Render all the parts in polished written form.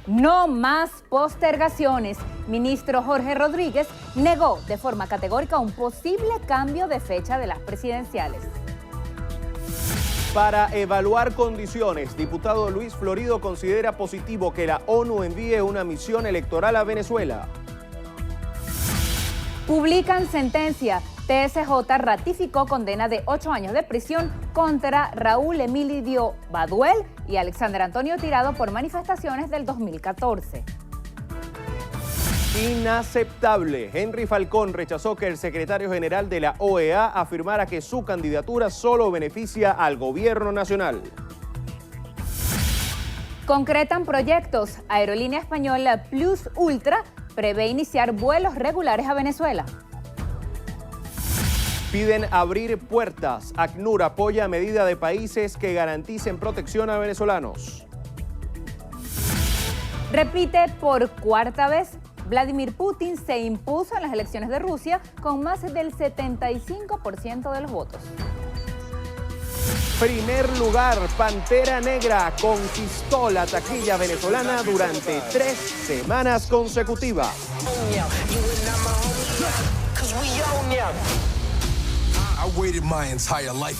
No más postergaciones. Ministro Jorge Rodríguez negó de forma categórica un posible cambio de fecha de las presidenciales. Para evaluar condiciones, diputado Luis Florido considera positivo que la ONU envíe una misión electoral a Venezuela. Publican sentencia. TSJ ratificó condena de 8 años de prisión contra Raúl Emilio Baduel y Alexander Antonio Tirado por manifestaciones del 2014. Inaceptable. Henry Falcón rechazó que el secretario general de la OEA afirmara que su candidatura solo beneficia al gobierno nacional. Concretan proyectos. Aerolínea Española Plus Ultra prevé iniciar vuelos regulares a Venezuela. Piden abrir puertas. ACNUR apoya medida de países que garanticen protección a venezolanos. Repite por cuarta vez. Vladimir Putin se impuso en las elecciones de Rusia con más del 75% de los votos. Primer lugar, Pantera Negra conquistó la taquilla venezolana durante 3 semanas consecutivas. I waited my entire life.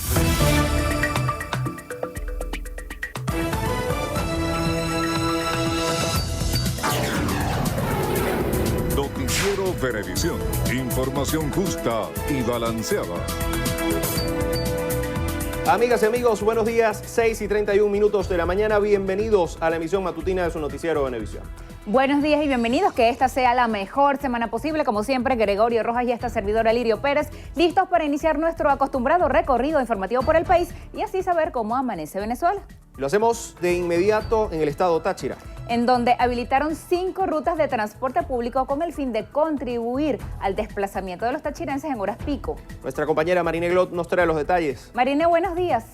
Noticiero Venevisión. Información justa y balanceada. Amigas y amigos, buenos días. 6:31 de la mañana. Bienvenidos a la emisión matutina de su noticiero Venevisión. Buenos días y bienvenidos, que esta sea la mejor semana posible. Como siempre, Gregorio Rojas y esta servidora Lirio Pérez, listos para iniciar nuestro acostumbrado recorrido informativo por el país y así saber cómo amanece Venezuela. Lo hacemos de inmediato en el estado Táchira, en donde habilitaron 5 rutas de transporte público con el fin de contribuir al desplazamiento de los tachirenses en horas pico. Nuestra compañera Marine Glot nos trae los detalles. Marine, buenos días.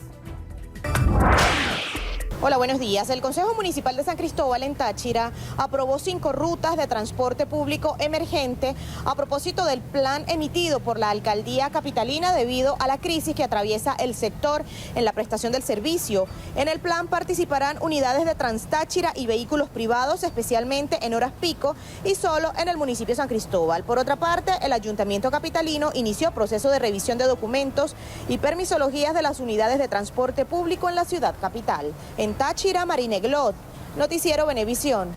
Hola, buenos días. El Consejo Municipal de San Cristóbal en Táchira aprobó 5 rutas de transporte público emergente a propósito del plan emitido por la Alcaldía Capitalina debido a la crisis que atraviesa el sector en la prestación del servicio. En el plan participarán unidades de Transtáchira y vehículos privados, especialmente en horas pico y solo en el municipio de San Cristóbal. Por otra parte, el Ayuntamiento Capitalino inició proceso de revisión de documentos y permisologías de las unidades de transporte público en la ciudad capital. En Táchira, Marine Glot, Noticiero Venevisión.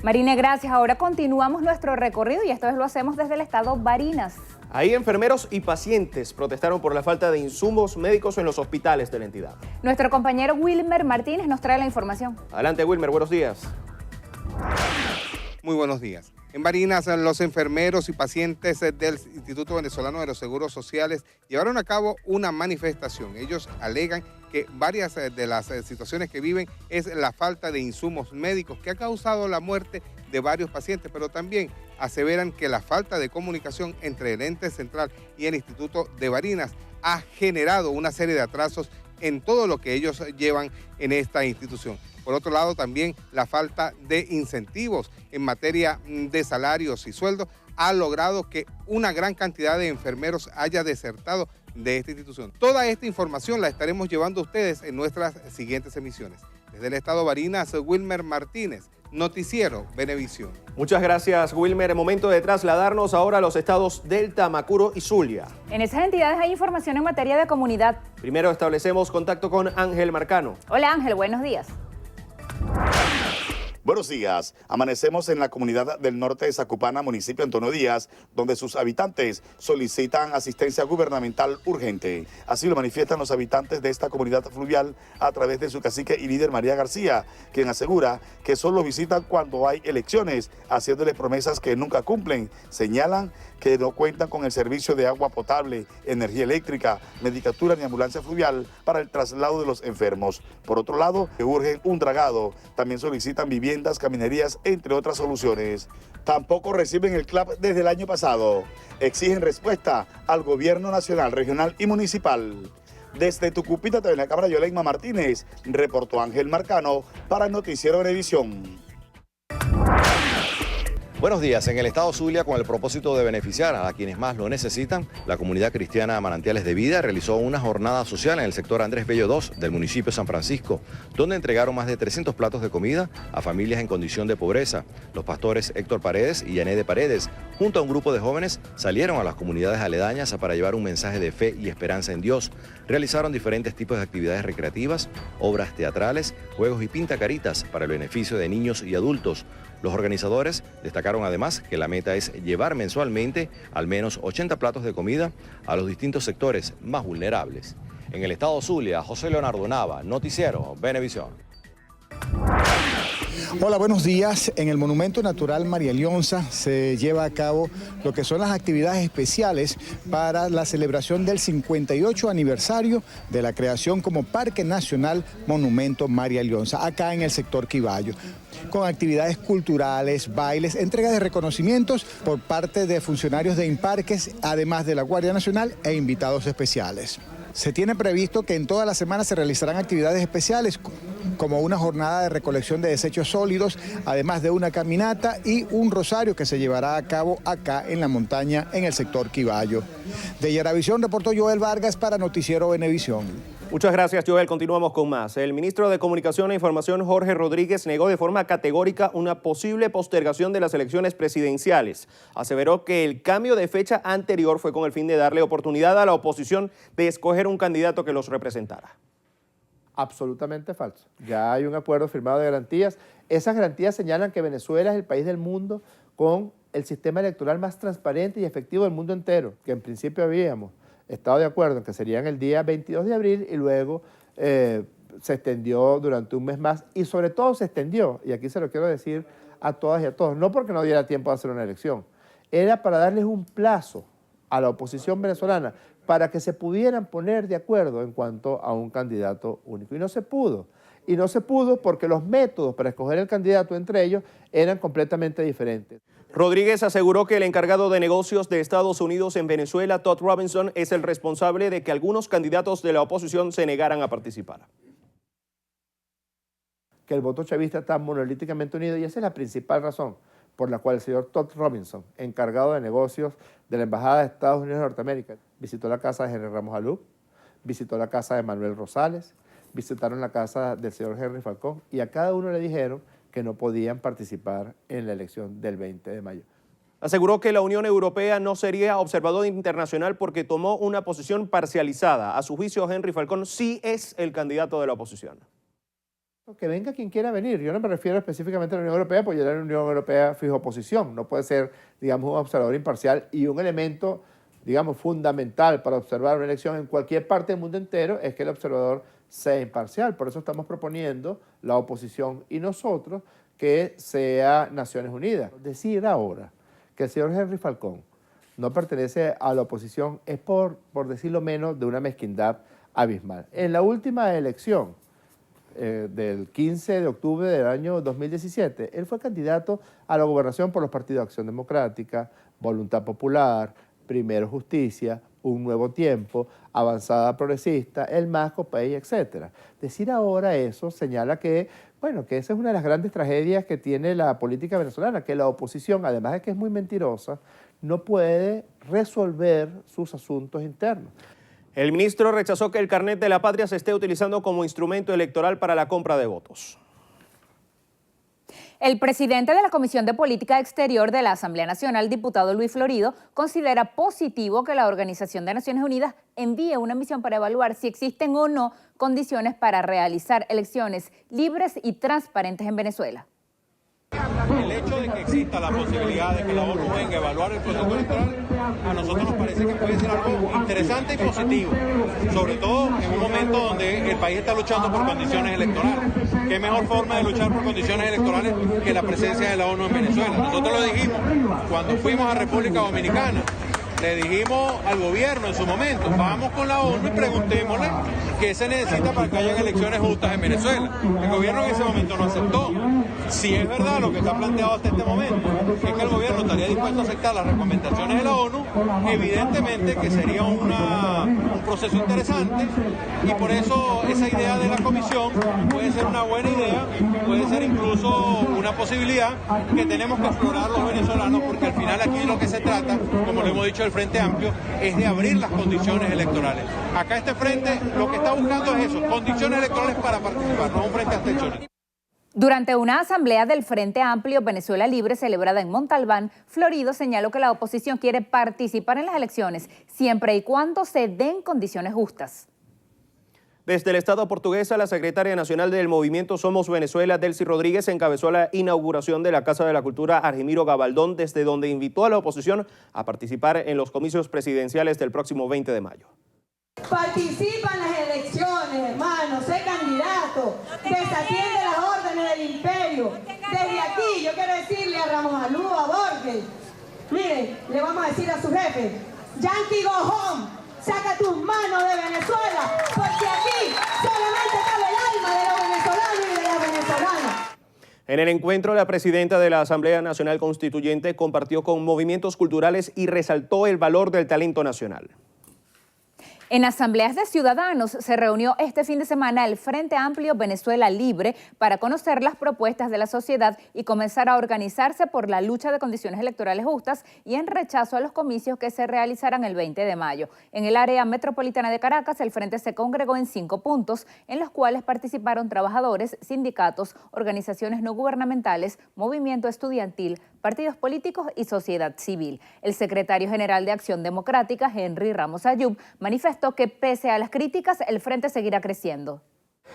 Marine, gracias. Ahora continuamos nuestro recorrido y esta vez lo hacemos desde el estado Barinas. Ahí enfermeros y pacientes protestaron por la falta de insumos médicos en los hospitales de la entidad. Nuestro compañero Wilmer Martínez nos trae la información. Adelante, Wilmer, buenos días. Muy buenos días. En Barinas, los enfermeros y pacientes del Instituto Venezolano de los Seguros Sociales llevaron a cabo una manifestación. Ellos alegan que varias de las situaciones que viven es la falta de insumos médicos que ha causado la muerte de varios pacientes, pero también aseveran que la falta de comunicación entre el ente central y el Instituto de Barinas ha generado una serie de atrasos en todo lo que ellos llevan en esta institución. Por otro lado, también la falta de incentivos en materia de salarios y sueldos ha logrado que una gran cantidad de enfermeros haya desertado de esta institución. Toda esta información la estaremos llevando a ustedes en nuestras siguientes emisiones. Desde el estado Barinas, Wilmer Martínez, Noticiero Venevisión. Muchas gracias, Wilmer. Momento de trasladarnos ahora a los estados Delta, Macuro y Zulia. En esas entidades hay información en materia de comunidad. Primero establecemos contacto con Ángel Marcano. Hola Ángel, buenos días. Buenos días. Amanecemos en la comunidad del norte de Zacupana, municipio Antonio Díaz, donde sus habitantes solicitan asistencia gubernamental urgente. Así lo manifiestan los habitantes de esta comunidad fluvial a través de su cacique y líder María García, quien asegura que solo visitan cuando hay elecciones, haciéndoles promesas que nunca cumplen. Señalan que no cuentan con el servicio de agua potable, energía eléctrica, medicatura ni ambulancia fluvial para el traslado de los enfermos. Por otro lado, que urgen un dragado. También solicitan viviendas, caminerías, entre otras soluciones. Tampoco reciben el CLAP desde el año pasado. Exigen respuesta al gobierno nacional, regional y municipal. Desde Tucupita, de la Cámara, Yoleima Martínez, reportó Ángel Marcano para el Noticiero Venevisión. Buenos días. En el estado Zulia, con el propósito de beneficiar a quienes más lo necesitan, la comunidad cristiana Manantiales de Vida realizó una jornada social en el sector Andrés Bello II del municipio de San Francisco, donde entregaron más de 300 platos de comida a familias en condición de pobreza. Los pastores Héctor Paredes y Yané de Paredes, junto a un grupo de jóvenes, salieron a las comunidades aledañas para llevar un mensaje de fe y esperanza en Dios. Realizaron diferentes tipos de actividades recreativas, obras teatrales, juegos y pintacaritas para el beneficio de niños y adultos. Los organizadores destacaron además que la meta es llevar mensualmente al menos 80 platos de comida a los distintos sectores más vulnerables. En el estado Zulia, José Leonardo Nava, Noticiero Venevisión. Hola, buenos días. En el Monumento Natural María Leonza se lleva a cabo lo que son las actividades especiales para la celebración del 58 aniversario de la creación como Parque Nacional Monumento María Leonza, acá en el sector Quibayo, con actividades culturales, bailes, entrega de reconocimientos por parte de funcionarios de Imparques, además de la Guardia Nacional e invitados especiales. Se tiene previsto que en toda la semana se realizarán actividades especiales como una jornada de recolección de desechos sólidos, además de una caminata y un rosario que se llevará a cabo acá en la montaña en el sector Quibayo. De Yaravisión reportó Joel Vargas para Noticiero Venevisión. Muchas gracias, Joel. Continuamos con más. El ministro de Comunicación e Información, Jorge Rodríguez, negó de forma categórica una posible postergación de las elecciones presidenciales. Aseveró que el cambio de fecha anterior fue con el fin de darle oportunidad a la oposición de escoger un candidato que los representara. Absolutamente falso. Ya hay un acuerdo firmado de garantías. Esas garantías señalan que Venezuela es el país del mundo con el sistema electoral más transparente y efectivo del mundo entero, que en principio habíamos estado de acuerdo en que serían el día 22 de abril y luego se extendió durante un mes más y sobre todo se extendió, y aquí se lo quiero decir a todas y a todos, no porque no diera tiempo de hacer una elección, era para darles un plazo a la oposición venezolana para que se pudieran poner de acuerdo en cuanto a un candidato único. Y no se pudo. Y no se pudo porque los métodos para escoger el candidato entre ellos eran completamente diferentes. Rodríguez aseguró que el encargado de negocios de Estados Unidos en Venezuela, Todd Robinson, es el responsable de que algunos candidatos de la oposición se negaran a participar. Que el voto chavista está monolíticamente unido y esa es la principal razón por la cual el señor Todd Robinson, encargado de negocios de la Embajada de Estados Unidos de Norteamérica, visitó la casa de Henry Ramos Alup, visitó la casa de Manuel Rosales, visitaron la casa del señor Henry Falcón y a cada uno le dijeron que no podían participar en la elección del 20 de mayo. Aseguró que la Unión Europea no sería observador internacional porque tomó una posición parcializada. A su juicio, Henry Falcón sí es el candidato de la oposición. Que venga quien quiera venir. Yo no me refiero específicamente a la Unión Europea, porque ya la Unión Europea fijo posición. No puede ser, digamos, un observador imparcial y un elemento, digamos, fundamental para observar una elección en cualquier parte del mundo entero es que el observador sea imparcial. Por eso estamos proponiendo, la oposición y nosotros, que sea Naciones Unidas. Decir ahora que el señor Henry Falcón no pertenece a la oposición es por decirlo menos, de una mezquindad abismal. En la última elección, del 15 de octubre del año 2017, él fue candidato a la gobernación por los partidos Acción Democrática, Voluntad Popular, Primero Justicia, Un Nuevo Tiempo, Avanzada Progresista, El MAS, COPEI, etc. Decir ahora eso señala que, bueno, que esa es una de las grandes tragedias que tiene la política venezolana, que la oposición, además de que es muy mentirosa, no puede resolver sus asuntos internos. El ministro rechazó que el carnet de la patria se esté utilizando como instrumento electoral para la compra de votos. El presidente de la Comisión de Política Exterior de la Asamblea Nacional, diputado Luis Florido, considera positivo que la Organización de Naciones Unidas envíe una misión para evaluar si existen o no condiciones para realizar elecciones libres y transparentes en Venezuela. El hecho de que exista la posibilidad de que la ONU venga a evaluar el proceso electoral, a nosotros nos parece que puede ser algo interesante y positivo, sobre todo en un momento donde el país está luchando por condiciones electorales. ¿Qué mejor forma de luchar por condiciones electorales que la presencia de la ONU en Venezuela? Nosotros lo dijimos cuando fuimos a República Dominicana. Le dijimos al gobierno en su momento, vamos con la ONU y preguntémosle qué se necesita para que haya elecciones justas en Venezuela. El gobierno en ese momento no aceptó. Si es verdad lo que está planteado hasta este momento, es que el gobierno estaría dispuesto a aceptar las recomendaciones de la ONU, evidentemente que sería un proceso interesante y por eso esa idea de la comisión puede ser una buena idea, puede ser ser incluso una posibilidad que tenemos que explorar los venezolanos, porque al final aquí lo que se trata, como lo hemos dicho el Frente Amplio, es de abrir las condiciones electorales. Acá este frente lo que está buscando es eso, condiciones electorales para participar, no un frente abstencionista. Durante una asamblea del Frente Amplio Venezuela Libre celebrada en Montalbán, Florido señaló que la oposición quiere participar en las elecciones siempre y cuando se den condiciones justas. Desde el Estado portuguesa, la secretaria nacional del movimiento Somos Venezuela, Delcy Rodríguez, encabezó la inauguración de la Casa de la Cultura Argimiro Gabaldón, desde donde invitó a la oposición a participar en los comicios presidenciales del próximo 20 de mayo. Participa en las elecciones, hermano, sé candidato, desatiende las órdenes del imperio. Desde aquí yo quiero decirle a Ramos Alú, a Borges, mire, le vamos a decir a su jefe, Yankee go home, saca tus manos de Venezuela, porque aquí solamente cabe el alma de los venezolanos y de las venezolanas. En el encuentro, la presidenta de la Asamblea Nacional Constituyente compartió con movimientos culturales y resaltó el valor del talento nacional. En asambleas de ciudadanos se reunió este fin de semana el Frente Amplio Venezuela Libre para conocer las propuestas de la sociedad y comenzar a organizarse por la lucha de condiciones electorales justas y en rechazo a los comicios que se realizarán el 20 de mayo. En el área metropolitana de Caracas, el Frente se congregó en 5 puntos, en los cuales participaron trabajadores, sindicatos, organizaciones no gubernamentales, movimiento estudiantil, partidos políticos y sociedad civil. El secretario general de Acción Democrática, Henry Ramos Ayub, manifestó que pese a las críticas, el Frente seguirá creciendo.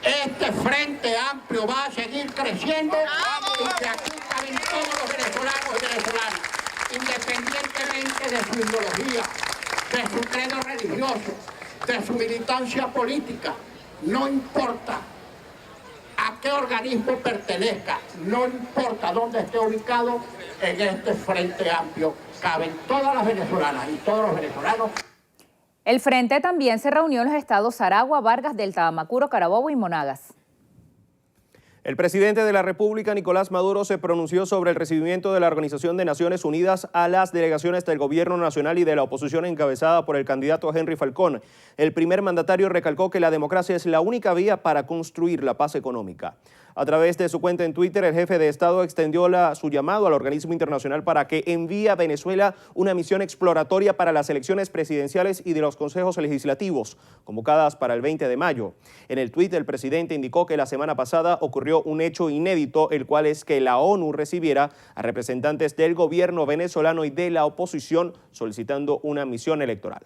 Este Frente Amplio va a seguir creciendo y de aquí caben todos los venezolanos y venezolanas, independientemente de su ideología, de su credo religioso, de su militancia política. No importa a qué organismo pertenezca, no importa dónde esté ubicado, en este Frente Amplio caben todas las venezolanas y todos los venezolanos. El Frente también se reunió en los estados Aragua, Vargas, Delta Amacuro, Carabobo y Monagas. El presidente de la República, Nicolás Maduro, se pronunció sobre el recibimiento de la Organización de Naciones Unidas a las delegaciones del gobierno nacional y de la oposición encabezada por el candidato Henry Falcón. El primer mandatario recalcó que la democracia es la única vía para construir la paz económica. A través de su cuenta en Twitter, el jefe de Estado extendió su llamado al organismo internacional para que envíe a Venezuela una misión exploratoria para las elecciones presidenciales y de los consejos legislativos, convocadas para el 20 de mayo. En el tuit, el presidente indicó que la semana pasada ocurrió un hecho inédito, el cual es que la ONU recibiera a representantes del gobierno venezolano y de la oposición solicitando una misión electoral.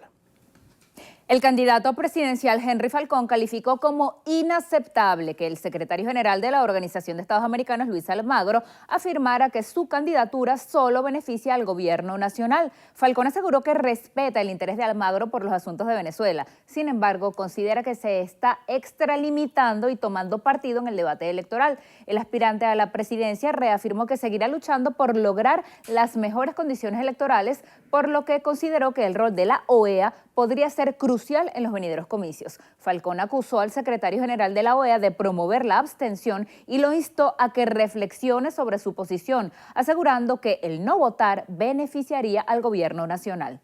El candidato presidencial Henry Falcón calificó como inaceptable que el secretario general de la Organización de Estados Americanos, Luis Almagro, afirmara que su candidatura solo beneficia al gobierno nacional. Falcón aseguró que respeta el interés de Almagro por los asuntos de Venezuela. Sin embargo, considera que se está extralimitando y tomando partido en el debate electoral. El aspirante a la presidencia reafirmó que seguirá luchando por lograr las mejores condiciones electorales, por lo que consideró que el rol de la OEA podría ser crucial en los venideros comicios. Falcón acusó al secretario general de la OEA de promover la abstención y lo instó a que reflexione sobre su posición, asegurando que el no votar beneficiaría al gobierno nacional.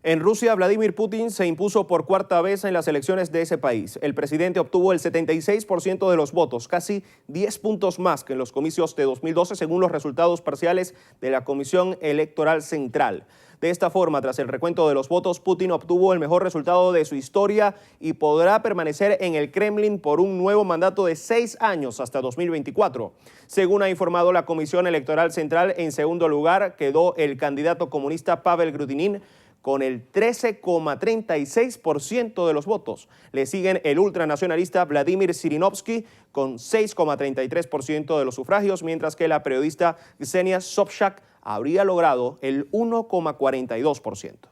En Rusia, Vladimir Putin se impuso por cuarta vez en las elecciones de ese país. El presidente obtuvo el 76% de los votos, casi 10 puntos más que en los comicios de 2012, según los resultados parciales de la Comisión Electoral Central. De esta forma, tras el recuento de los votos, Putin obtuvo el mejor resultado de su historia y podrá permanecer en el Kremlin por un nuevo mandato de 6 años hasta 2024. Según ha informado la Comisión Electoral Central, en segundo lugar quedó el candidato comunista Pavel Grudinin, con el 13,36% de los votos. Le siguen el ultranacionalista Vladimir Zhirinovsky con 6,33% de los sufragios, mientras que la periodista Ksenia Sobchak habría logrado el 1,42%.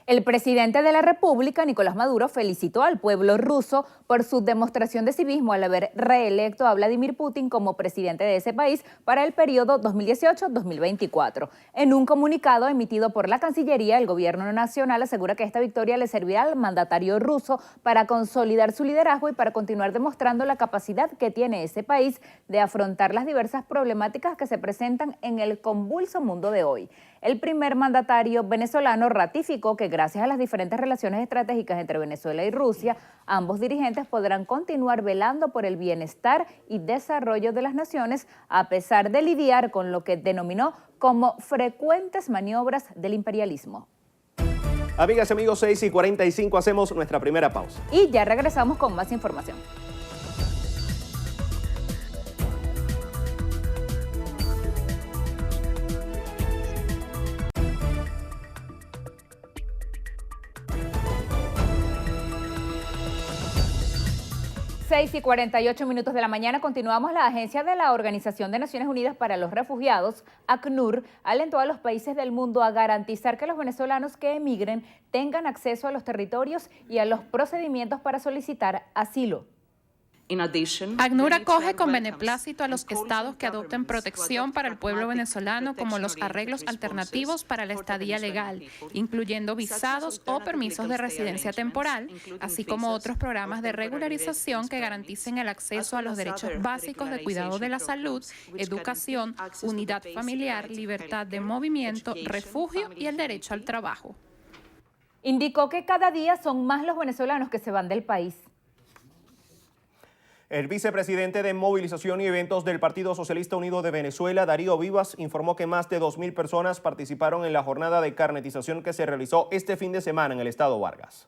El presidente de la República, Nicolás Maduro, felicitó al pueblo ruso por su demostración de civismo al haber reelecto a Vladimir Putin como presidente de ese país para el periodo 2018-2024. En un comunicado emitido por la Cancillería, el gobierno nacional asegura que esta victoria le servirá al mandatario ruso para consolidar su liderazgo y para continuar demostrando la capacidad que tiene ese país de afrontar las diversas problemáticas que se presentan en el convulso mundo de hoy. El primer mandatario venezolano ratificó que gracias a las diferentes relaciones estratégicas entre Venezuela y Rusia, ambos dirigentes podrán continuar velando por el bienestar y desarrollo de las naciones, a pesar de lidiar con lo que denominó como frecuentes maniobras del imperialismo. Amigas y amigos, 6:45, hacemos nuestra primera pausa. Y ya regresamos con más información. Seis y 48 minutos de la mañana continuamos. La Agencia de la Organización de Naciones Unidas para los Refugiados, ACNUR, alentó a los países del mundo a garantizar que los venezolanos que emigren tengan acceso a los territorios y a los procedimientos para solicitar asilo. ACNUR acoge con beneplácito a los estados que adopten protección para el pueblo venezolano, como los arreglos alternativos para la estadía legal, incluyendo visados o permisos de residencia temporal, así como otros programas de regularización que garanticen el acceso a los derechos básicos de cuidado de la salud, educación, unidad familiar, libertad de movimiento, refugio y el derecho al trabajo. Indicó que cada día son más los venezolanos que se van del país. El vicepresidente de Movilización y Eventos del Partido Socialista Unido de Venezuela, Darío Vivas, informó que más de 2.000 personas participaron en la jornada de carnetización que se realizó este fin de semana en el estado Vargas.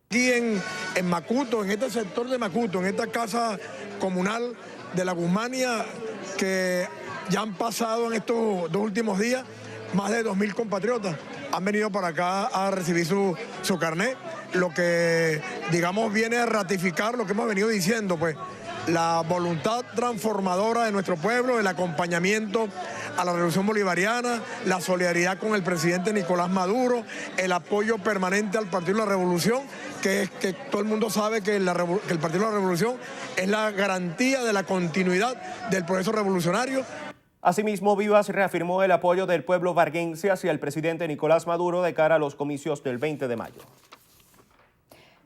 Aquí en Macuto, en este sector de Macuto, en esta casa comunal de la Guzmania, que ya han pasado en estos 2 últimos días, más de 2.000 compatriotas han venido para acá a recibir su carnet, lo que, digamos, viene a ratificar lo que hemos venido diciendo, pues, la voluntad transformadora de nuestro pueblo, el acompañamiento a la revolución bolivariana, la solidaridad con el presidente Nicolás Maduro, el apoyo permanente al Partido de la Revolución, que todo el mundo sabe que el Partido de la Revolución es la garantía de la continuidad del proceso revolucionario. Asimismo, Vivas reafirmó el apoyo del pueblo varguense hacia el presidente Nicolás Maduro de cara a los comicios del 20 de mayo.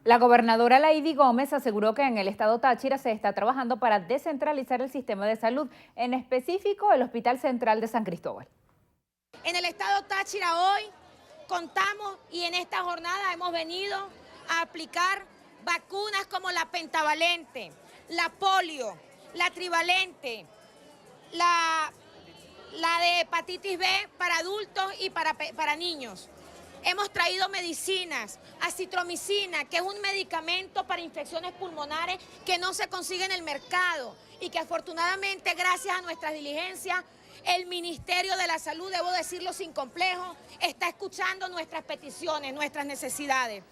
La gobernadora Lady Gómez aseguró que en el estado Táchira se está trabajando para descentralizar el sistema de salud, en específico el Hospital Central de San Cristóbal. En el estado Táchira hoy contamos y en esta jornada hemos venido a aplicar vacunas como la pentavalente, la polio, la trivalente, la de hepatitis B para adultos y para niños. Hemos traído medicinas, acitromicina, que es un medicamento para infecciones pulmonares que no se consigue en el mercado y que afortunadamente, gracias a nuestras diligencias, el Ministerio de la Salud, debo decirlo sin complejo, está escuchando nuestras peticiones, nuestras necesidades.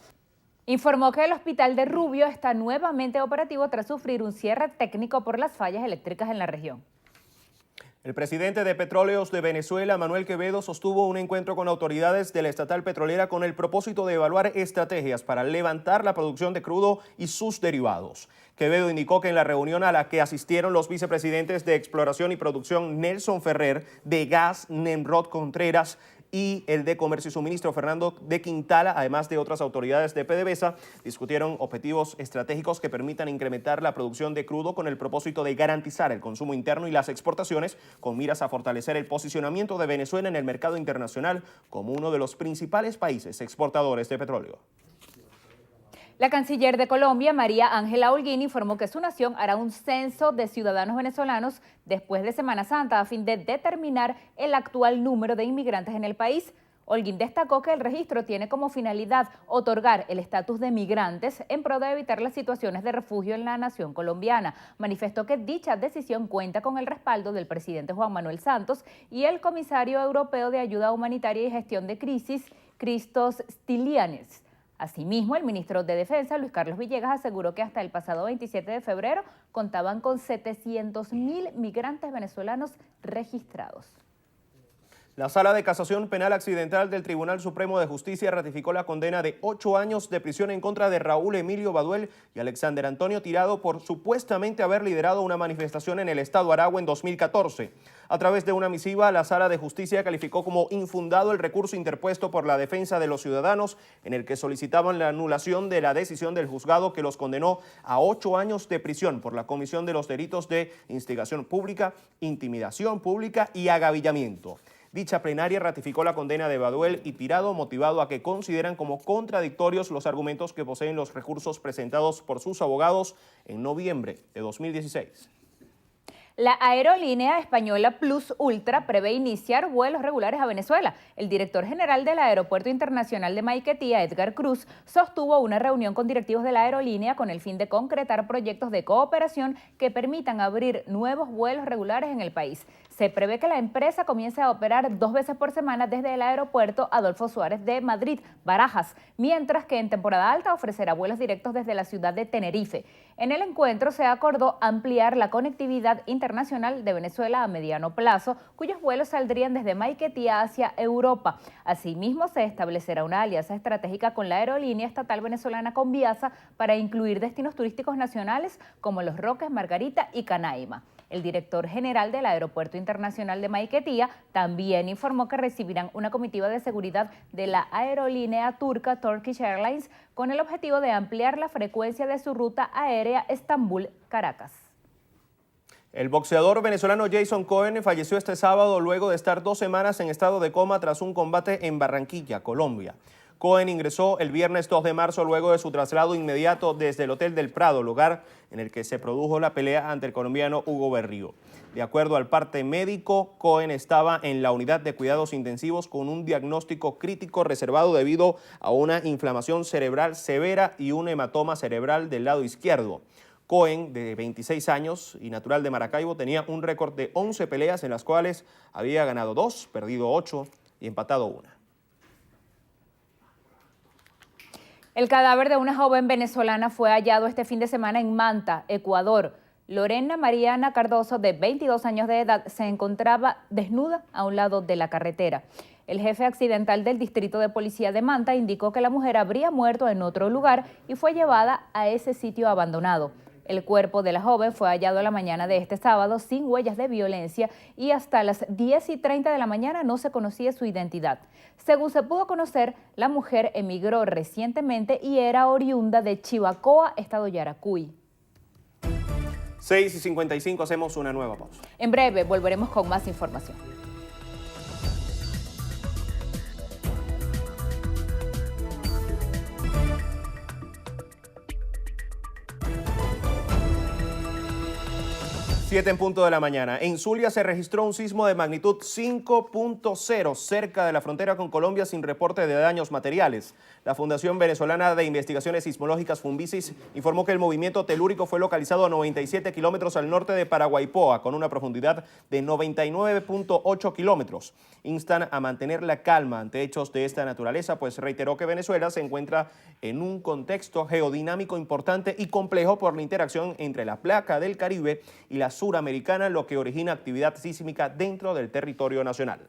Informó que el hospital de Rubio está nuevamente operativo tras sufrir un cierre técnico por las fallas eléctricas en la región. El presidente de Petróleos de Venezuela, Manuel Quevedo, sostuvo un encuentro con autoridades de la estatal petrolera con el propósito de evaluar estrategias para levantar la producción de crudo y sus derivados. Quevedo indicó que en la reunión a la que asistieron los vicepresidentes de Exploración y Producción Nelson Ferrer, de Gas Nemrod Contreras y el de Comercio y Suministro Fernando de Quintala, además de otras autoridades de PDVSA, discutieron objetivos estratégicos que permitan incrementar la producción de crudo con el propósito de garantizar el consumo interno y las exportaciones, con miras a fortalecer el posicionamiento de Venezuela en el mercado internacional como uno de los principales países exportadores de petróleo. La canciller de Colombia, María Ángela Holguín, informó que su nación hará un censo de ciudadanos venezolanos después de Semana Santa a fin de determinar el actual número de inmigrantes en el país. Holguín destacó que el registro tiene como finalidad otorgar el estatus de migrantes en pro de evitar las situaciones de refugio en la nación colombiana. Manifestó que dicha decisión cuenta con el respaldo del presidente Juan Manuel Santos y el comisario europeo de Ayuda Humanitaria y Gestión de Crisis, Christos Stylianides. Asimismo, el ministro de Defensa, Luis Carlos Villegas, aseguró que hasta el pasado 27 de febrero contaban con 700.000 migrantes venezolanos registrados. La Sala de Casación Penal Accidental del Tribunal Supremo de Justicia ratificó la condena de 8 años de prisión en contra de Raúl Emilio Baduel y Alexander Antonio Tirado por supuestamente haber liderado una manifestación en el estado Aragua en 2014. A través de una misiva, la Sala de Justicia calificó como infundado el recurso interpuesto por la defensa de los ciudadanos en el que solicitaban la anulación de la decisión del juzgado que los condenó a 8 años de prisión por la comisión de los delitos de instigación pública, intimidación pública y agavillamiento. Dicha plenaria ratificó la condena de Baduel y Tirado, motivado a que consideran como contradictorios los argumentos que poseen los recursos presentados por sus abogados en noviembre de 2016. La aerolínea española Plus Ultra prevé iniciar vuelos regulares a Venezuela. El director general del Aeropuerto Internacional de Maiquetía, Edgar Cruz, sostuvo una reunión con directivos de la aerolínea con el fin de concretar proyectos de cooperación que permitan abrir nuevos vuelos regulares en el país. Se prevé que la empresa comience a operar 2 veces por semana desde el aeropuerto Adolfo Suárez de Madrid, Barajas, mientras que en temporada alta ofrecerá vuelos directos desde la ciudad de Tenerife. En el encuentro se acordó ampliar la conectividad internacional de Venezuela a mediano plazo, cuyos vuelos saldrían desde Maiquetía hacia Europa. Asimismo, se establecerá una alianza estratégica con la aerolínea estatal venezolana Conviasa para incluir destinos turísticos nacionales como Los Roques, Margarita y Canaima. El director general del Aeropuerto Internacional de Maiquetía también informó que recibirán una comitiva de seguridad de la aerolínea turca Turkish Airlines con el objetivo de ampliar la frecuencia de su ruta aérea Estambul-Caracas. El boxeador venezolano Jason Cohen falleció este sábado luego de estar 2 semanas en estado de coma tras un combate en Barranquilla, Colombia. Cohen ingresó el viernes 2 de marzo luego de su traslado inmediato desde el Hotel del Prado, lugar en el que se produjo la pelea ante el colombiano Hugo Berrío. De acuerdo al parte médico, Cohen estaba en la unidad de cuidados intensivos con un diagnóstico crítico reservado debido a una inflamación cerebral severa y un hematoma cerebral del lado izquierdo. Cohen, de 26 años y natural de Maracaibo, tenía un récord de 11 peleas en las cuales había ganado 2, perdido 8 y empatado 1. El cadáver de una joven venezolana fue hallado este fin de semana en Manta, Ecuador. Lorena Mariana Cardoso, de 22 años de edad, se encontraba desnuda a un lado de la carretera. El jefe accidental del Distrito de Policía de Manta indicó que la mujer habría muerto en otro lugar y fue llevada a ese sitio abandonado. El cuerpo de la joven fue hallado la mañana de este sábado sin huellas de violencia y hasta las 10:30 de la mañana no se conocía su identidad. Según se pudo conocer, la mujer emigró recientemente y era oriunda de Chivacoa, estado Yaracuy. 6:55, hacemos una nueva pausa. En breve volveremos con más información. En punto de la mañana. En Zulia se registró un sismo de magnitud 5.0 cerca de la frontera con Colombia sin reporte de daños materiales. La Fundación Venezolana de Investigaciones Sismológicas Funvisis informó que el movimiento telúrico fue localizado a 97 kilómetros al norte de Paraguaypoa con una profundidad de 99.8 kilómetros. Instan a mantener la calma ante hechos de esta naturaleza, pues reiteró que Venezuela se encuentra en un contexto geodinámico importante y complejo por la interacción entre la placa del Caribe y la suramericana, lo que origina actividad sísmica dentro del territorio nacional.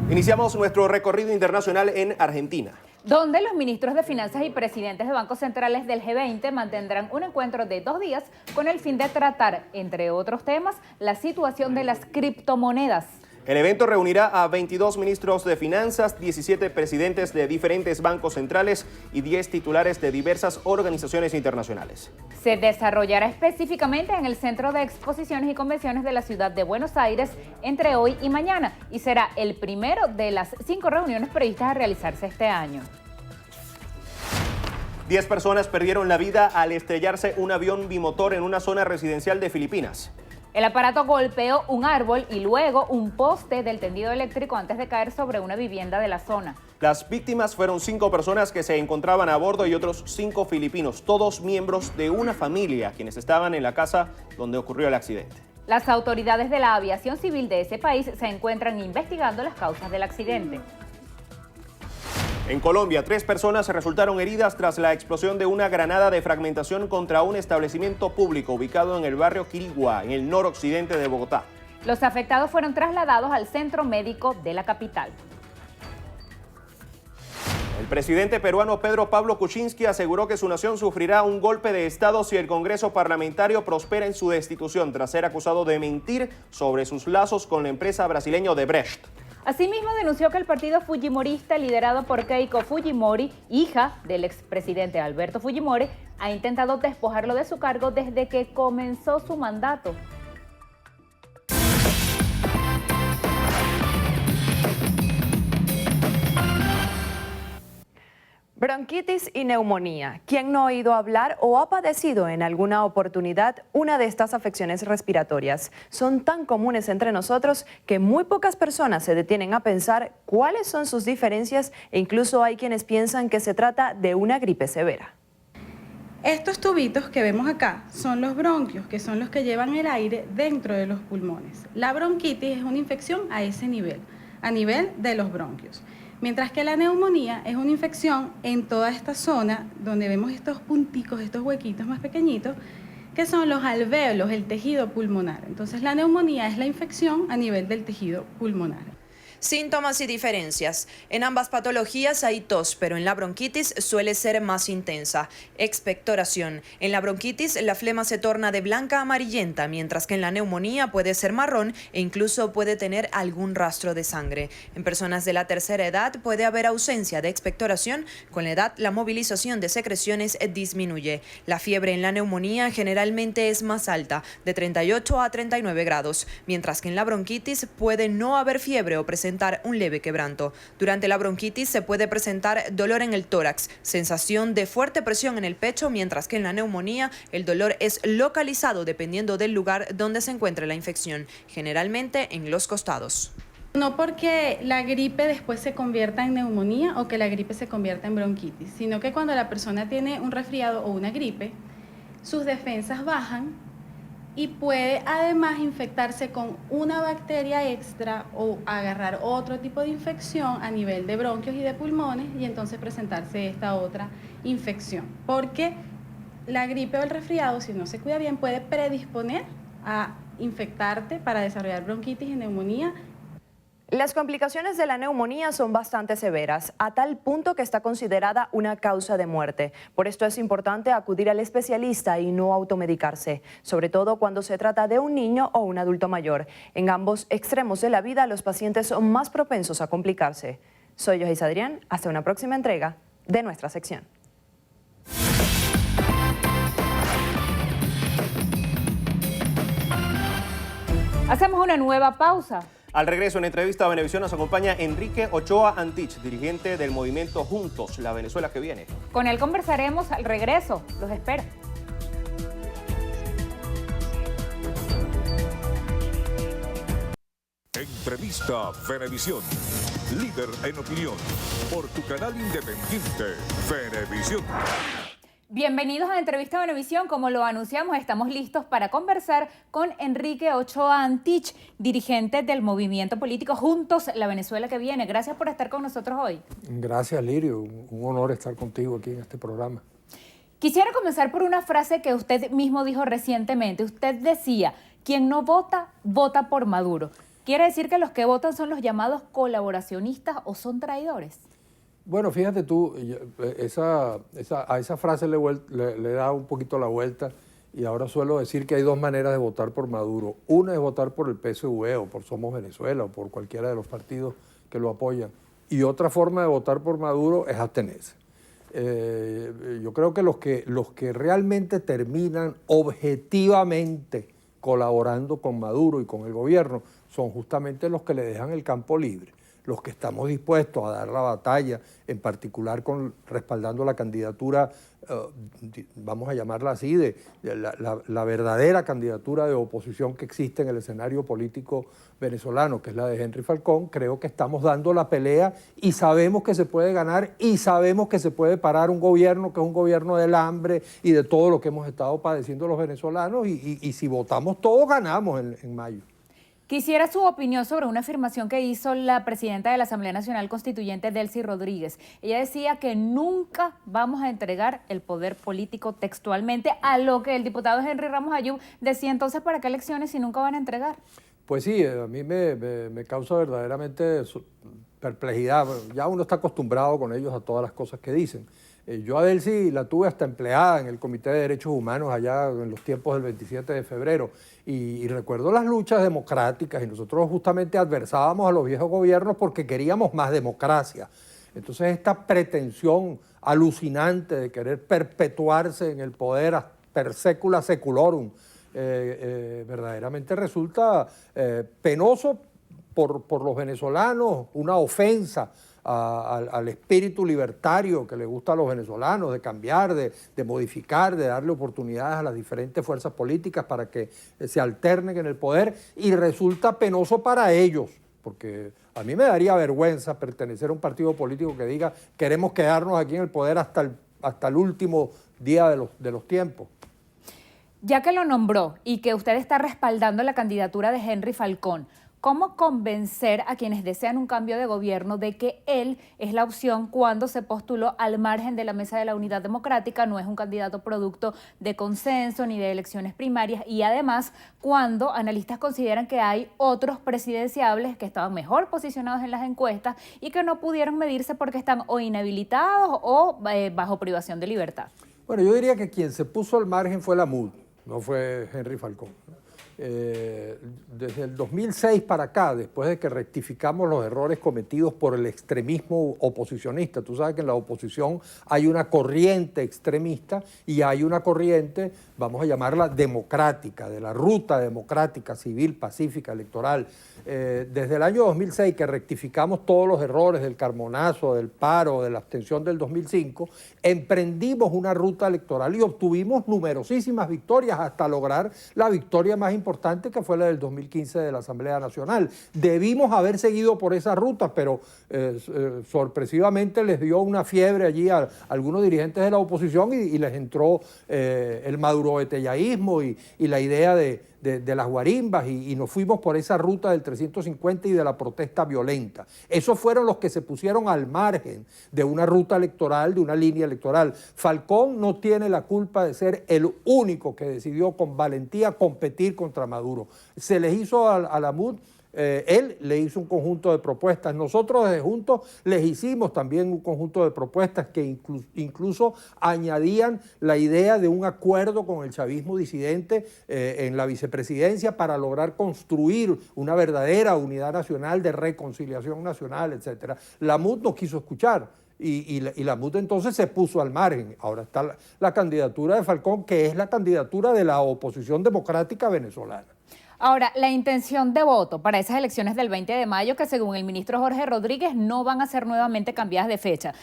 Iniciamos nuestro recorrido internacional en Argentina, donde los ministros de Finanzas y presidentes de bancos centrales del G20 mantendrán un encuentro de 2 días con el fin de tratar, entre otros temas, la situación de las criptomonedas. El evento reunirá a 22 ministros de finanzas, 17 presidentes de diferentes bancos centrales y 10 titulares de diversas organizaciones internacionales. Se desarrollará específicamente en el Centro de Exposiciones y Convenciones de la ciudad de Buenos Aires entre hoy y mañana y será el primero de las 5 reuniones previstas a realizarse este año. 10 personas perdieron la vida al estrellarse un avión bimotor en una zona residencial de Filipinas. El aparato golpeó un árbol y luego un poste del tendido eléctrico antes de caer sobre una vivienda de la zona. Las víctimas fueron 5 personas que se encontraban a bordo y otros 5 filipinos, todos miembros de una familia, quienes estaban en la casa donde ocurrió el accidente. Las autoridades de la aviación civil de ese país se encuentran investigando las causas del accidente. En Colombia, 3 personas resultaron heridas tras la explosión de una granada de fragmentación contra un establecimiento público ubicado en el barrio Quiriguá, en el noroccidente de Bogotá. Los afectados fueron trasladados al centro médico de la capital. El presidente peruano Pedro Pablo Kuczynski aseguró que su nación sufrirá un golpe de Estado si el Congreso parlamentario prospera en su destitución tras ser acusado de mentir sobre sus lazos con la empresa brasileña Odebrecht. Asimismo, denunció que el partido fujimorista liderado por Keiko Fujimori, hija del expresidente Alberto Fujimori, ha intentado despojarlo de su cargo desde que comenzó su mandato. Bronquitis y neumonía. ¿Quién no ha oído hablar o ha padecido en alguna oportunidad una de estas afecciones respiratorias? Son tan comunes entre nosotros que muy pocas personas se detienen a pensar cuáles son sus diferencias e incluso hay quienes piensan que se trata de una gripe severa. Estos tubitos que vemos acá son los bronquios, que son los que llevan el aire dentro de los pulmones. La bronquitis es una infección a ese nivel, a nivel de los bronquios. Mientras que la neumonía es una infección en toda esta zona donde vemos estos punticos, estos huequitos más pequeñitos, que son los alvéolos, el tejido pulmonar. Entonces la neumonía es la infección a nivel del tejido pulmonar. Síntomas y diferencias. En ambas patologías hay tos, pero en la bronquitis suele ser más intensa. Expectoración. En la bronquitis la flema se torna de blanca a amarillenta, mientras que en la neumonía puede ser marrón e incluso puede tener algún rastro de sangre. En personas de la tercera edad puede haber ausencia de expectoración. Con la edad la movilización de secreciones disminuye. La fiebre en la neumonía generalmente es más alta, de 38 a 39 grados, mientras que en la bronquitis puede no haber fiebre o presentar un leve quebranto. Durante la bronquitis se puede presentar dolor en el tórax, sensación de fuerte presión en el pecho, mientras que en la neumonía el dolor es localizado dependiendo del lugar donde se encuentre la infección, generalmente en los costados. No porque la gripe después se convierta en neumonía o que la gripe se convierta en bronquitis, sino que cuando la persona tiene un resfriado o una gripe, sus defensas bajan y puede además infectarse con una bacteria extra o agarrar otro tipo de infección a nivel de bronquios y de pulmones y entonces presentarse esta otra infección. Porque la gripe o el resfriado, si no se cuida bien, puede predisponer a infectarte para desarrollar bronquitis y neumonía. Las complicaciones de la neumonía son bastante severas, a tal punto que está considerada una causa de muerte. Por esto es importante acudir al especialista y no automedicarse, sobre todo cuando se trata de un niño o un adulto mayor. En ambos extremos de la vida, los pacientes son más propensos a complicarse. Soy Yohis Adrián, hasta una próxima entrega de nuestra sección. Hacemos una nueva pausa. Al regreso, en entrevista a Venevisión, nos acompaña Enrique Ochoa Antich, dirigente del movimiento Juntos, la Venezuela que viene. Con él conversaremos al regreso. Los espero. Entrevista Venevisión, líder en opinión, por tu canal independiente, Venevisión. Bienvenidos a Entrevista Venevisión. Como lo anunciamos, estamos listos para conversar con Enrique Ochoa Antich, dirigente del movimiento político Juntos, la Venezuela que viene. Gracias por estar con nosotros hoy. Gracias, Lirio. Un honor estar contigo aquí en este programa. Quisiera comenzar por una frase que usted mismo dijo recientemente. Usted decía, quien no vota, vota por Maduro. ¿Quiere decir que los que votan son los llamados colaboracionistas o son traidores? Bueno, fíjate tú, a esa frase le he dado un poquito la vuelta y ahora suelo decir que hay dos maneras de votar por Maduro. Una es votar por el PSV o por Somos Venezuela o por cualquiera de los partidos que lo apoyan. Y otra forma de votar por Maduro es abstenerse. Yo creo que los que realmente terminan objetivamente colaborando con Maduro y con el gobierno son justamente los que le dejan el campo libre. Los que estamos dispuestos a dar la batalla, en particular respaldando la candidatura, vamos a llamarla así, de la verdadera candidatura de oposición que existe en el escenario político venezolano, que es la de Henry Falcón. Creo que estamos dando la pelea y sabemos que se puede ganar y sabemos que se puede parar un gobierno que es un gobierno del hambre y de todo lo que hemos estado padeciendo los venezolanos y si votamos todos ganamos en mayo. Quisiera su opinión sobre una afirmación que hizo la presidenta de la Asamblea Nacional Constituyente, Delcy Rodríguez. Ella decía que nunca vamos a entregar el poder político textualmente, a lo que el diputado Henry Ramos Ayub decía. Entonces, ¿para qué elecciones si nunca van a entregar? Pues sí, a mí me causa verdaderamente perplejidad. Ya uno está acostumbrado con ellos a todas las cosas que dicen. Yo a Delcy la tuve hasta empleada en el Comité de Derechos Humanos allá en los tiempos del 27 de febrero y recuerdo las luchas democráticas y nosotros justamente adversábamos a los viejos gobiernos porque queríamos más democracia. Entonces esta pretensión alucinante de querer perpetuarse en el poder per secula seculorum verdaderamente resulta penoso por los venezolanos, una ofensa al espíritu libertario que le gusta a los venezolanos, de cambiar, de modificar, de darle oportunidades a las diferentes fuerzas políticas para que se alternen en el poder, y resulta penoso para ellos, porque a mí me daría vergüenza pertenecer a un partido político que diga queremos quedarnos aquí en el poder hasta el último día de los tiempos. Ya que lo nombró y que usted está respaldando la candidatura de Henry Falcón, ¿cómo convencer a quienes desean un cambio de gobierno de que él es la opción cuando se postuló al margen de la Mesa de la Unidad Democrática, no es un candidato producto de consenso ni de elecciones primarias, y además cuando analistas consideran que hay otros presidenciables que estaban mejor posicionados en las encuestas y que no pudieron medirse porque están o inhabilitados o bajo privación de libertad? Bueno, yo diría que quien se puso al margen fue la MUD, no fue Henry Falcón. Desde el 2006 para acá, después de que rectificamos los errores cometidos por el extremismo oposicionista, tú sabes que en la oposición hay una corriente extremista y hay una corriente, vamos a llamarla democrática, de la ruta democrática, civil, pacífica, electoral. Desde el año 2006 que rectificamos todos los errores del Carmonazo, del paro, de la abstención del 2005, emprendimos una ruta electoral y obtuvimos numerosísimas victorias hasta lograr la victoria más importante, que fue la del 2015 de la Asamblea Nacional. Debimos haber seguido por esa ruta, pero sorpresivamente les dio una fiebre allí a algunos dirigentes de la oposición y les entró el madurobetellaísmo y la idea de las guarimbas y nos fuimos por esa ruta del 350 y de la protesta violenta. Esos fueron los que se pusieron al margen de una ruta electoral, de una línea electoral. Falcón no tiene la culpa de ser el único que decidió con valentía competir contra Maduro. Se les hizo a la MUD, él le hizo un conjunto de propuestas. Nosotros desde Juntos les hicimos también un conjunto de propuestas que incluso añadían la idea de un acuerdo con el chavismo disidente en la vicepresidencia para lograr construir una verdadera unidad nacional de reconciliación nacional, etc. La MUD no quiso escuchar. Y la MUD entonces se puso al margen. Ahora está la candidatura de Falcón, que es la candidatura de la oposición democrática venezolana. Ahora, la intención de voto para esas elecciones del 20 de mayo, que según el ministro Jorge Rodríguez no van a ser nuevamente cambiadas de fecha.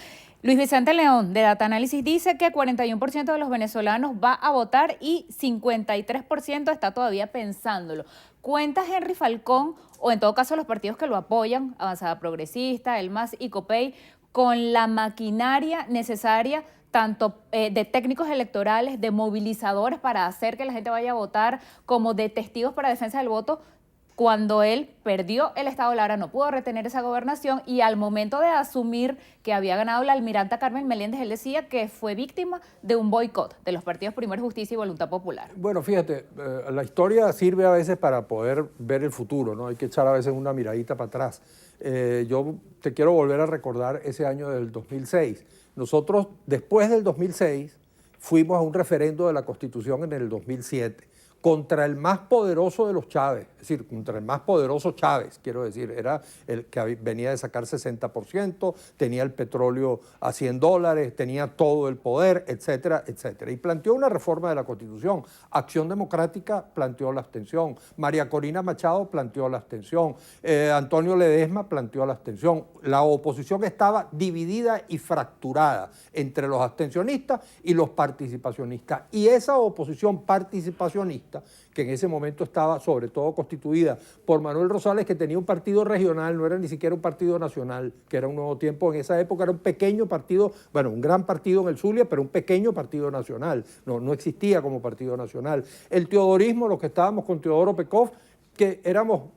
Luis Vicente León, de Data Análisis, dice que 41% de los venezolanos va a votar y 53% está todavía pensándolo. ¿Cuenta Henry Falcón, o en todo caso los partidos que lo apoyan, Avanzada Progresista, el MAS y COPEI, con la maquinaria necesaria tanto de técnicos electorales, de movilizadores para hacer que la gente vaya a votar, como de testigos para defensa del voto, cuando él perdió el Estado Lara, no pudo retener esa gobernación y al momento de asumir que había ganado la almiranta Carmen Meléndez, él decía que fue víctima de un boicot de los partidos Primero Justicia y Voluntad Popular? Bueno, fíjate, la historia sirve a veces para poder ver el futuro, ¿no? Hay que echar a veces una miradita para atrás. Yo te quiero volver a recordar ese año del 2006. Nosotros, después del 2006, fuimos a un referendo de la Constitución en el 2007 contra el más poderoso de los Chávez, es decir, contra el más poderoso Chávez, quiero decir, era el que venía de sacar 60%, tenía el petróleo a $100, tenía todo el poder, etcétera, etcétera. Y planteó una reforma de la Constitución. Acción Democrática planteó la abstención, María Corina Machado planteó la abstención, Antonio Ledesma planteó la abstención. La oposición estaba dividida y fracturada entre los abstencionistas y los participacionistas. Y esa oposición participacionista, que en ese momento estaba sobre todo constituida por Manuel Rosales, que tenía un partido regional, no era ni siquiera un partido nacional, que era un Nuevo Tiempo, en esa época era un pequeño partido, bueno, un gran partido en el Zulia, pero un pequeño partido nacional, no existía como partido nacional. El teodorismo, los que estábamos con Teodoro Pekov, que éramos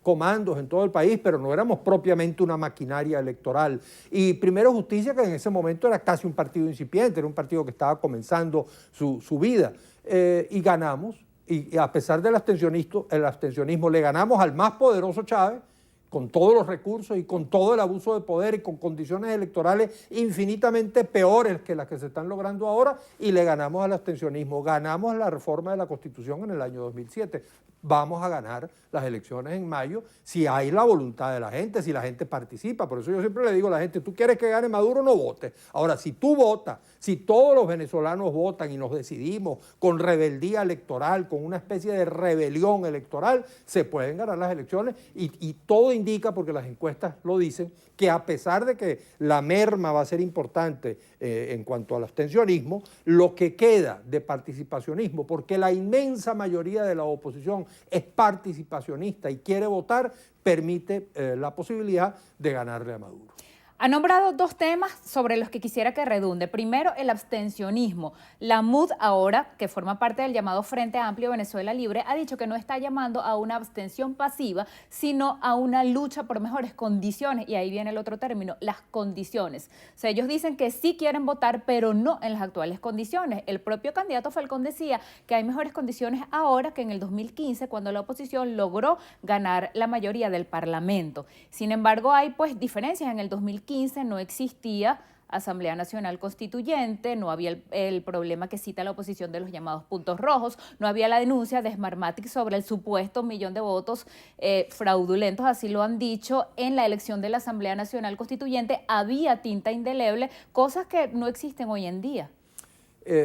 comandos en todo el país, pero no éramos propiamente una maquinaria electoral. Y Primero Justicia, que en ese momento era casi un partido incipiente, era un partido que estaba comenzando su vida, y ganamos. Y a pesar del abstencionismo, le ganamos al más poderoso Chávez, con todos los recursos y con todo el abuso de poder y con condiciones electorales infinitamente peores que las que se están logrando ahora, y le ganamos al abstencionismo. Ganamos la reforma de la Constitución en el año 2007. Vamos a ganar las elecciones en mayo si hay la voluntad de la gente, si la gente participa. Por eso yo siempre le digo a la gente, tú quieres que gane Maduro, no votes. Ahora, si tú votas, si todos los venezolanos votan y nos decidimos con rebeldía electoral, con una especie de rebelión electoral, se pueden ganar las elecciones, y todo indica, porque las encuestas lo dicen, que a pesar de que la merma va a ser importante en cuanto al abstencionismo, lo que queda de participacionismo, porque la inmensa mayoría de la oposición es participacionista y quiere votar, permite la posibilidad de ganarle a Maduro. Ha nombrado dos temas sobre los que quisiera que redunde. Primero, el abstencionismo. La MUD, ahora, que forma parte del llamado Frente Amplio Venezuela Libre, ha dicho que no está llamando a una abstención pasiva, sino a una lucha por mejores condiciones. Y ahí viene el otro término, las condiciones. O sea, ellos dicen que sí quieren votar, pero no en las actuales condiciones. El propio candidato Falcón decía que hay mejores condiciones ahora que en el 2015, cuando la oposición logró ganar la mayoría del Parlamento. Sin embargo, hay pues diferencias. En el 2015 no existía Asamblea Nacional Constituyente, no había el problema que cita la oposición de los llamados puntos rojos, no había la denuncia de Smartmatic sobre el supuesto 1 millón de votos fraudulentos, así lo han dicho, en la elección de la Asamblea Nacional Constituyente había tinta indeleble, cosas que no existen hoy en día.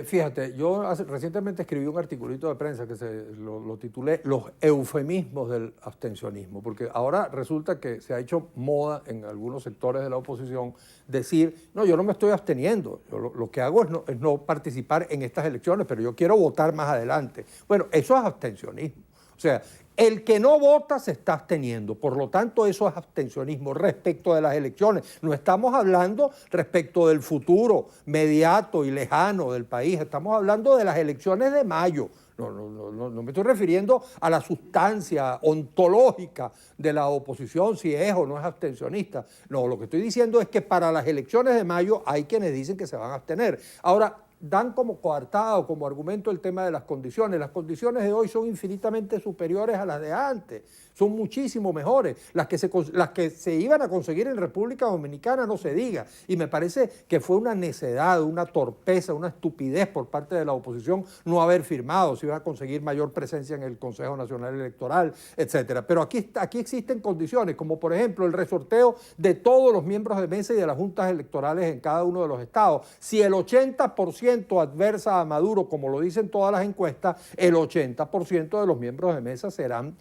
Fíjate, yo recientemente escribí un articulito de prensa que lo titulé Los eufemismos del abstencionismo, porque ahora resulta que se ha hecho moda en algunos sectores de la oposición decir, no, yo no me estoy absteniendo, yo lo que hago es no participar en estas elecciones, pero yo quiero votar más adelante. Bueno, eso es abstencionismo. O sea, el que no vota se está absteniendo, por lo tanto eso es abstencionismo respecto de las elecciones. No estamos hablando respecto del futuro inmediato y lejano del país, estamos hablando de las elecciones de mayo. No me estoy refiriendo a la sustancia ontológica de la oposición, si es o no es abstencionista. No, lo que estoy diciendo es que para las elecciones de mayo hay quienes dicen que se van a abstener. Ahora, dan como coartado, como argumento el tema de las condiciones. Las condiciones de hoy son infinitamente superiores a las de antes, son muchísimo mejores. Las que se iban a conseguir en República Dominicana no se diga. Y me parece que fue una necedad, una torpeza, una estupidez por parte de la oposición no haber firmado, si iba a conseguir mayor presencia en el Consejo Nacional Electoral, etcétera. Pero aquí existen condiciones, como por ejemplo el resorteo de todos los miembros de mesa y de las juntas electorales en cada uno de los estados. Si el 80% adversa a Maduro, como lo dicen todas las encuestas, el 80% de los miembros de mesa serán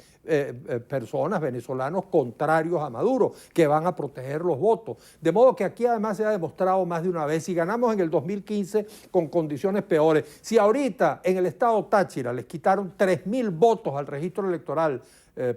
personas, venezolanos contrarios a Maduro, que van a proteger los votos. De modo que aquí además se ha demostrado más de una vez, si ganamos en el 2015 con condiciones peores, si ahorita en el estado Táchira les quitaron 3.000 votos al registro electoral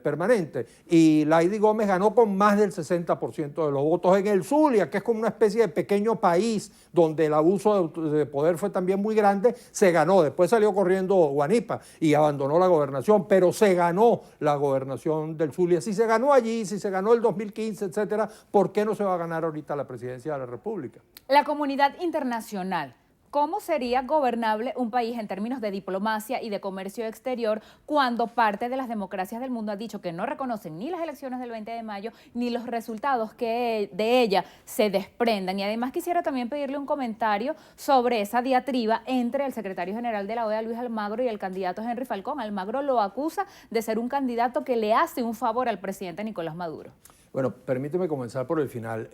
permanente, y Laidy Gómez ganó con más del 60% de los votos en el Zulia, que es como una especie de pequeño país donde el abuso de poder fue también muy grande, se ganó. Después salió corriendo Guanipa y abandonó la gobernación, pero se ganó la gobernación del Zulia. Si se ganó allí, si se ganó el 2015, etcétera, ¿por qué no se va a ganar ahorita la presidencia de la República? La comunidad internacional, ¿cómo sería gobernable un país en términos de diplomacia y de comercio exterior cuando parte de las democracias del mundo ha dicho que no reconocen ni las elecciones del 20 de mayo ni los resultados que de ella se desprendan? Y además quisiera también pedirle un comentario sobre esa diatriba entre el secretario general de la OEA, Luis Almagro, y el candidato Henry Falcón. Almagro lo acusa de ser un candidato que le hace un favor al presidente Nicolás Maduro. Bueno, permíteme comenzar por el final.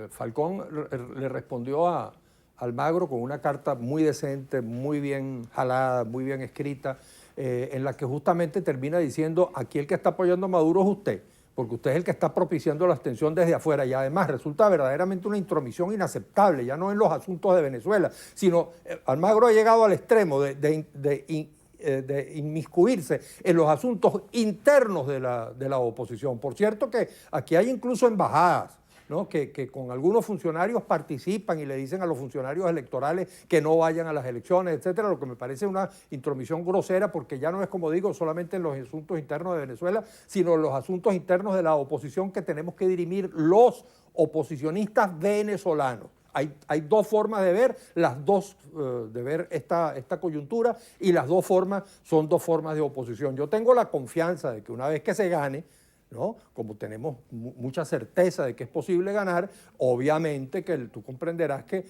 Falcón le respondió a Almagro con una carta muy decente, muy bien jalada, muy bien escrita, en la que justamente termina diciendo, aquí el que está apoyando a Maduro es usted, porque usted es el que está propiciando la abstención desde afuera, y además resulta verdaderamente una intromisión inaceptable, ya no en los asuntos de Venezuela, sino Almagro ha llegado al extremo de inmiscuirse en los asuntos internos de la oposición. Por cierto que aquí hay incluso embajadas, ¿no? que con algunos funcionarios participan y le dicen a los funcionarios electorales que no vayan a las elecciones, etcétera, lo que me parece una intromisión grosera, porque ya no es, como digo, solamente en los asuntos internos de Venezuela, sino en los asuntos internos de la oposición que tenemos que dirimir los oposicionistas venezolanos. Hay dos formas de ver, de ver esta coyuntura, y las dos formas son dos formas de oposición. Yo tengo la confianza de que una vez que se gane, ¿no? Como tenemos mucha certeza de que es posible ganar, obviamente que tú comprenderás que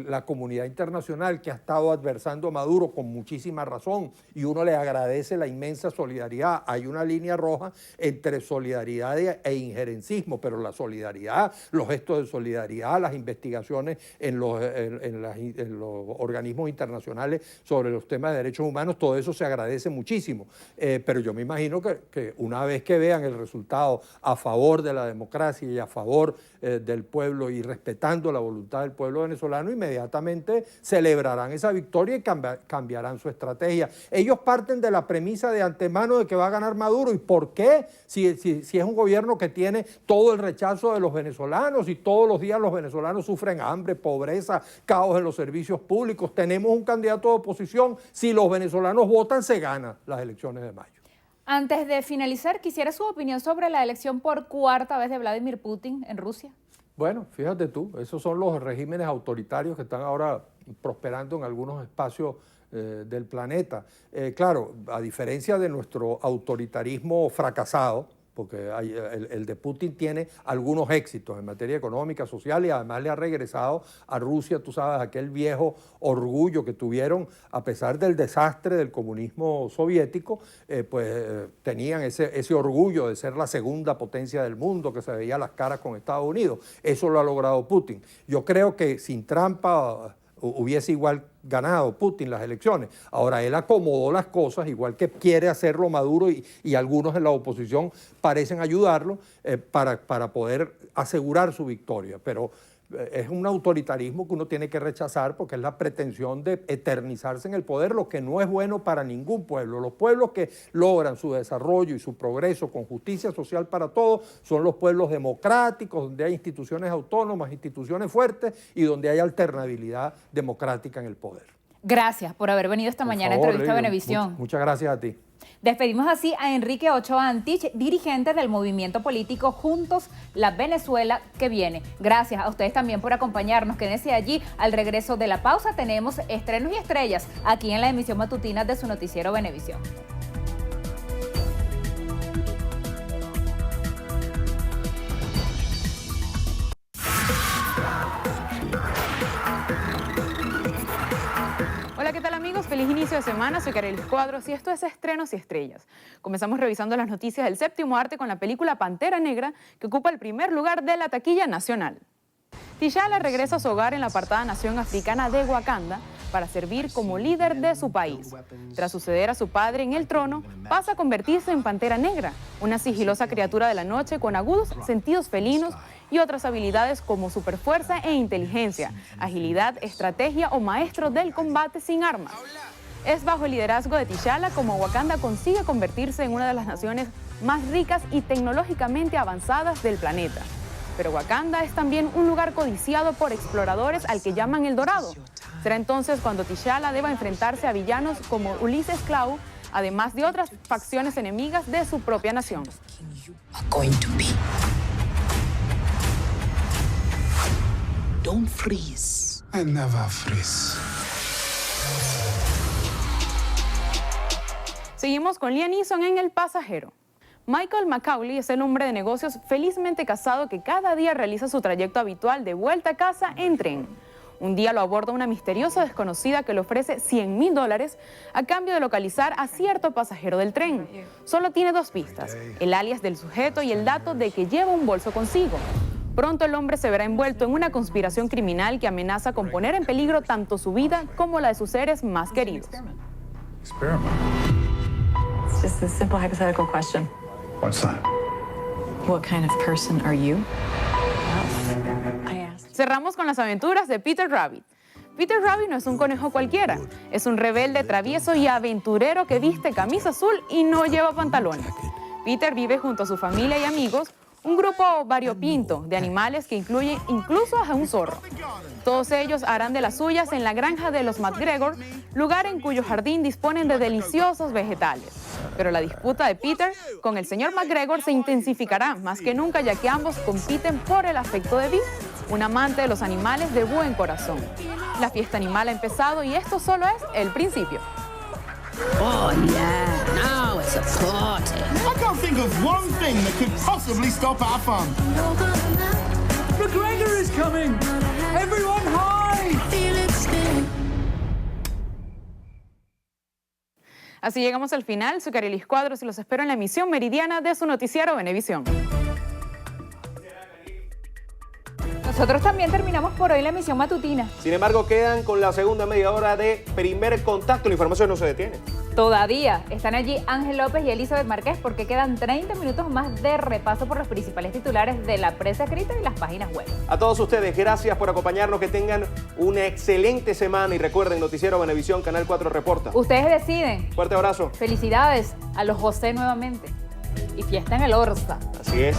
la comunidad internacional que ha estado adversando a Maduro con muchísima razón, y uno le agradece la inmensa solidaridad. Hay una línea roja entre solidaridad e injerencismo, pero la solidaridad, los gestos de solidaridad, las investigaciones en los organismos internacionales sobre los temas de derechos humanos, todo eso se agradece muchísimo. Pero yo me imagino que una vez que vean el resultado a favor de la democracia y a favor del pueblo y respetando la voluntad del pueblo venezolano, inmediatamente celebrarán esa victoria y cambiarán su estrategia. Ellos parten de la premisa de antemano de que va a ganar Maduro. ¿Y por qué? Si es un gobierno que tiene todo el rechazo de los venezolanos y todos los días los venezolanos sufren hambre, pobreza, caos en los servicios públicos. Tenemos un candidato de oposición. Si los venezolanos votan, se ganan las elecciones de mayo. Antes de finalizar, quisiera su opinión sobre la elección por cuarta vez de Vladimir Putin en Rusia. Bueno, fíjate tú, esos son los regímenes autoritarios que están ahora prosperando en algunos espacios del planeta. Claro, a diferencia de nuestro autoritarismo fracasado, porque el de Putin tiene algunos éxitos en materia económica, social, y además le ha regresado a Rusia, tú sabes, aquel viejo orgullo que tuvieron a pesar del desastre del comunismo soviético, tenían ese orgullo de ser la segunda potencia del mundo, que se veía las caras con Estados Unidos. Eso lo ha logrado Putin. Yo creo que sin trampa hubiese igual ganado Putin las elecciones. Ahora él acomodó las cosas, igual que quiere hacerlo Maduro, y algunos en la oposición parecen ayudarlo para poder asegurar su victoria. Pero es un autoritarismo que uno tiene que rechazar, porque es la pretensión de eternizarse en el poder, lo que no es bueno para ningún pueblo. Los pueblos que logran su desarrollo y su progreso con justicia social para todos son los pueblos democráticos, donde hay instituciones autónomas, instituciones fuertes y donde hay alternabilidad democrática en el poder. Gracias por haber venido esta mañana a Entrevista Venevisión. Muchas gracias a ti. Despedimos así a Enrique Ochoa Antich, dirigente del movimiento político Juntos la Venezuela que viene. Gracias a ustedes también por acompañarnos. Quédense allí. Al regreso de la pausa tenemos estrenos y estrellas aquí en la emisión matutina de su noticiero Venevisión. Hola, ¿qué tal amigos? Feliz inicio de semana, soy Carelis Cuadros y esto es Estrenos y Estrellas. Comenzamos revisando las noticias del séptimo arte con la película Pantera Negra, que ocupa el primer lugar de la taquilla nacional. T'Challa regresa a su hogar en la apartada nación africana de Wakanda para servir como líder de su país. Tras suceder a su padre en el trono, pasa a convertirse en Pantera Negra, una sigilosa criatura de la noche con agudos sentidos felinos y otras habilidades como superfuerza e inteligencia, agilidad, estrategia o maestro del combate sin armas. Es bajo el liderazgo de T'Challa como Wakanda consigue convertirse en una de las naciones más ricas y tecnológicamente avanzadas del planeta. Pero Wakanda es también un lugar codiciado por exploradores al que llaman El Dorado. Será entonces cuando T'Challa deba enfrentarse a villanos como Ulises Klaue, además de otras facciones enemigas de su propia nación. Don't freeze. I never freeze. Seguimos con Liam Neeson en El Pasajero. Michael McCauley es el hombre de negocios felizmente casado que cada día realiza su trayecto habitual de vuelta a casa en tren. Un día lo aborda una misteriosa desconocida que le ofrece $100,000 a cambio de localizar a cierto pasajero del tren. Solo tiene dos pistas, el alias del sujeto y el dato de que lleva un bolso consigo. Pronto el hombre se verá envuelto en una conspiración criminal que amenaza con poner en peligro tanto su vida como la de sus seres más queridos. It's just a simple hypothetical question. What's that? What kind of person are you? Cerramos con las aventuras de Peter Rabbit. Peter Rabbit no es un conejo cualquiera, es un rebelde travieso y aventurero que viste camisa azul y no lleva pantalones. Peter vive junto a su familia y amigos, un grupo variopinto de animales que incluye incluso a un zorro. Todos ellos harán de las suyas en la granja de los McGregor, lugar en cuyo jardín disponen de deliciosos vegetales. Pero la disputa de Peter con el señor McGregor se intensificará más que nunca, ya que ambos compiten por el afecto de Bee, un amante de los animales de buen corazón. La fiesta animal ha empezado y esto solo es el principio. Oh yeah, now it's supporting. I can't think of one thing that could possibly stop our fun. McGregor is coming! Everyone high! Feel it still. Así llegamos al final. Soy Carelis Cuadros y los espero en la emisión meridiana de su noticiero Venevisión. Nosotros también terminamos por hoy la emisión matutina. Sin embargo, quedan con la segunda media hora de Primer Contacto. La información no se detiene. Todavía están allí Ángel López y Elizabeth Márquez porque quedan 30 minutos más de repaso por los principales titulares de la prensa escrita y las páginas web. A todos ustedes, gracias por acompañarnos. Que tengan una excelente semana y recuerden, Noticiero Venevisión, Canal 4 reporta. Ustedes deciden. Fuerte abrazo. Felicidades a los José nuevamente. Y fiesta en el Orsa. Así es.